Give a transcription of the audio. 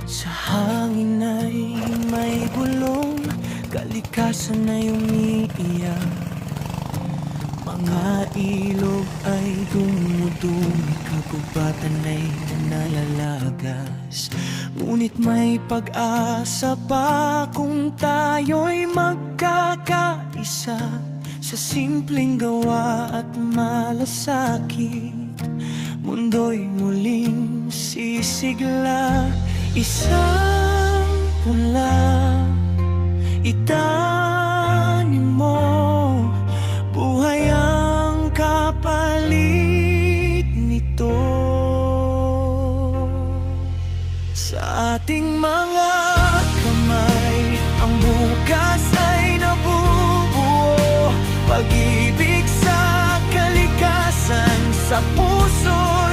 Sa hangin ay may bulong, kalikasan ay umiiyak. Mga ilog ay dumudumi, kagubatan ay nalalagas. Ngunit may pag-asa pa kung tayo'y magkakaisa. Sa simpleng gawa at malasakit, mundo'y muling sisigla. Isang pula, itanim mo, buhay ang kapalit nito. Sa ating mga kamay, ang bukas ay nabubuo. Pag-ibig sa kalikasan, sa puso